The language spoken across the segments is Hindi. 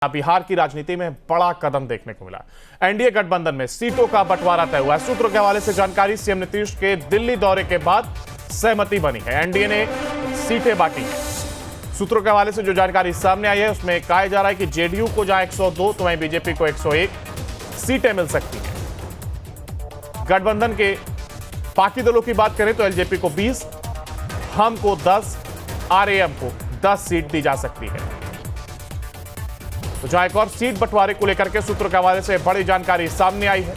बिहार की राजनीति में बड़ा कदम देखने को मिला। एनडीए गठबंधन में सीटों का बंटवारा तय हुआ है। सूत्रों के हवाले से जानकारी, सीएम नीतीश के दिल्ली दौरे के बाद सहमति बनी है। एनडीए ने सीटें बांटी हैं। सूत्रों के हवाले से जो जानकारी सामने आई है उसमें कहा जा रहा है कि जेडीयू को जहां 102 तो वहीं बीजेपी को 101 सीटें मिल सकती हैं। गठबंधन के बाकी दलों की बात करें तो एलजेपी को 20, हम को 10, आरएएम को 10 सीट दी जा सकती है। तो जहां एक और सीट बंटवारे को लेकर के सूत्रों के हवाले से बड़ी जानकारी सामने आई है।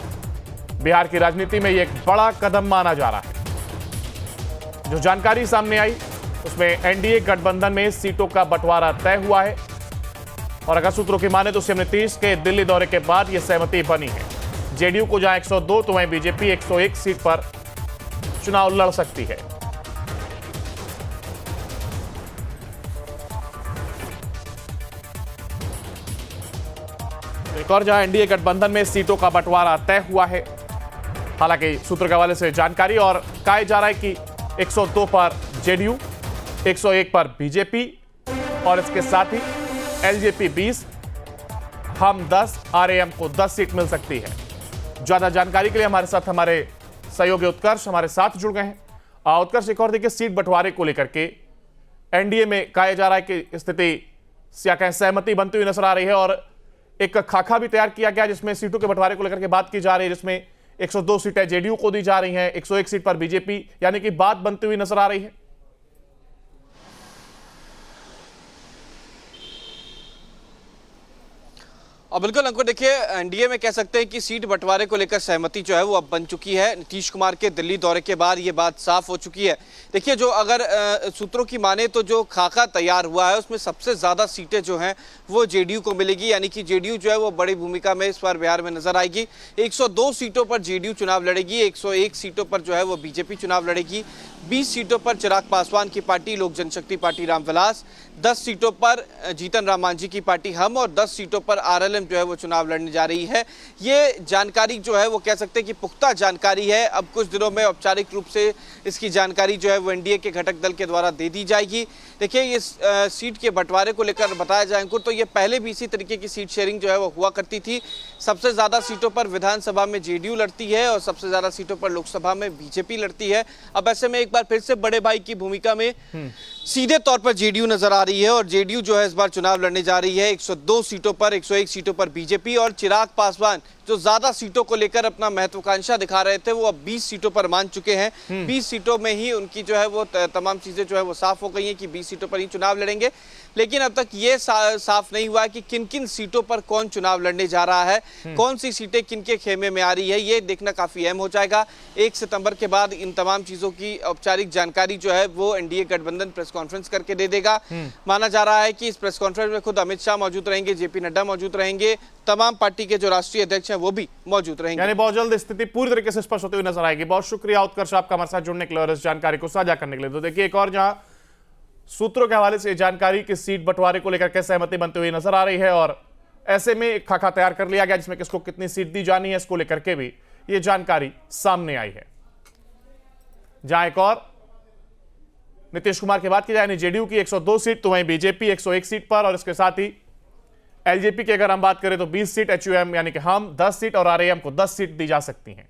बिहार की राजनीति में यह एक बड़ा कदम माना जा रहा है। जो जानकारी सामने आई उसमें एनडीए गठबंधन में सीटों का बंटवारा तय हुआ है और अगर सूत्रों की माने तो सीएम नीतीश के दिल्ली दौरे के बाद यह सहमति बनी है। जेडीयू को जहां 102 तो वहीं बीजेपी 101 सीट पर चुनाव लड़ सकती है। एक और जहां एनडीए गठबंधन में सीटों का बंटवारा तय हुआ है। हालांकि सूत्रों के हवाले से जानकारी और कहा जा रहा है कि 102 पर जेडीयू, 101 पर बीजेपी और इसके साथ ही एलजेपी 20, हम 10, आरएएम को 10 सीट मिल सकती है। ज्यादा जानकारी के लिए हमारे साथ हमारे सहयोगी उत्कर्ष हमारे साथ जुड़ गए हैं। उत्कर्ष, एक और देखिए सीट बंटवारे को लेकर के एनडीए में कहा जा रहा है कि स्थिति या कहें सहमति बनती हुई नजर आ रही है और एक खाका भी तैयार किया गया जिसमें सीटों के बंटवारे को लेकर के बात की जा रही है, जिसमें 102 सीटें जेडीयू को दी जा रही हैं, 101 सीट पर बीजेपी, यानी कि बात बनती हुई नजर आ रही है। और बिल्कुल अंकुर, देखिए एनडीए में कह सकते हैं कि सीट बंटवारे को लेकर सहमति जो है वो अब बन चुकी है। नीतीश कुमार के दिल्ली दौरे के बाद ये बात साफ हो चुकी है। देखिए, जो अगर सूत्रों की माने तो जो खाका तैयार हुआ है उसमें सबसे ज़्यादा सीटें जो हैं वो जेडीयू को मिलेगी, यानी कि जेडीयू जो है वो बड़ी भूमिका में इस बार बिहार में नजर आएगी। 102 सीटों पर जेडीयू चुनाव लड़ेगी, 101 सीटों पर जो है वो बीजेपी चुनाव लड़ेगी, 20 सीटों पर चिराग पासवान की पार्टी लोक जनशक्ति पार्टी रामविलास, 10 सीटों पर जीतन राम मांझी की पार्टी हम और 10 सीटों पर आरएलएम जो है वो चुनाव लड़ने जा रही है। ये जानकारी जो है वो कह सकते हैं कि पुख्ता जानकारी है। अब कुछ दिनों में औपचारिक रूप से इसकी जानकारी जो है वो एनडीए के घटक दल के द्वारा दे दी जाएगी। देखिए, ये सीट के बंटवारे को लेकर बताया जाए अंकुर, तो ये पहले भी इसी तरीके की सीट शेयरिंग जो है वो हुआ करती थी। सबसे ज्यादा सीटों पर विधानसभा में जेडीयू लड़ती है और सबसे ज्यादा सीटों पर लोकसभा में बीजेपी लड़ती है। अब ऐसे में एक बार फिर से बड़े भाई की भूमिका में सीधे तौर पर जेडीयू नजर आ रही है और जेडीयू जो है इस बार चुनाव लड़ने जा रही है 102 सीटों पर, 101 सीटों पर बीजेपी। और चिराग पासवान जो ज्यादा सीटों को लेकर अपना महत्वाकांक्षा दिखा रहे थे वो अब 20 सीटों पर मान चुके हैं। 20 सीटों में ही उनकी जो है वो तमाम चीजें जो है वो साफ हो गई हैं कि 20 सीटों पर ही चुनाव लड़ेंगे। लेकिन अब तक ये साफ नहीं हुआ कि किन किन सीटों पर कौन चुनाव लड़ने जा रहा है, कौन सी सीटें किन के खेमे में आ रही है, ये देखना काफी अहम हो जाएगा। 1 सितंबर के बाद इन तमाम चीजों की औपचारिक जानकारी जो है वो एनडीए गठबंधन प्रेस कॉन्फ्रेंस करके दे देगा। माना जा रहा है कि इस प्रेस कॉन्फ्रेंस में खुद अमित शाह मौजूद रहेंगे, जेपी नड्डा मौजूद रहेंगे, तमाम पार्टी के जो राष्ट्रीय अध्यक्ष हैं वो भी मौजूद रहेंगे। यानी बहुत जल्द स्थिति पूरी तरीके से स्पष्ट होती हुई नजर आएगी। बहुत शुक्रिया उत्कर्ष आपका हमारे साथ जुड़ने के लिए और इस जानकारी को साझा करने के लिए। तो देखिए, एक और जहां सूत्रों के हवाले से जानकारी की सीट बंटवारे को लेकर के सहमति बनती हुई नजर आ रही है और ऐसे में एक खाका तैयार कर लिया गया जिसमें किसको कितनी सीट दी जानी है, इसको लेकर के भी यह जानकारी सामने आई है। जहां एक और नीतीश कुमार की बात की जाए, जेडीयू की 102 सीट तो वहीं बीजेपी 101 सीट पर और इसके साथ ही एलजेपी की अगर हम बात करें तो 20 सीट, एचयूएम यानी कि हम 10 सीट और आरएएम को 10 सीट दी जा सकती हैं।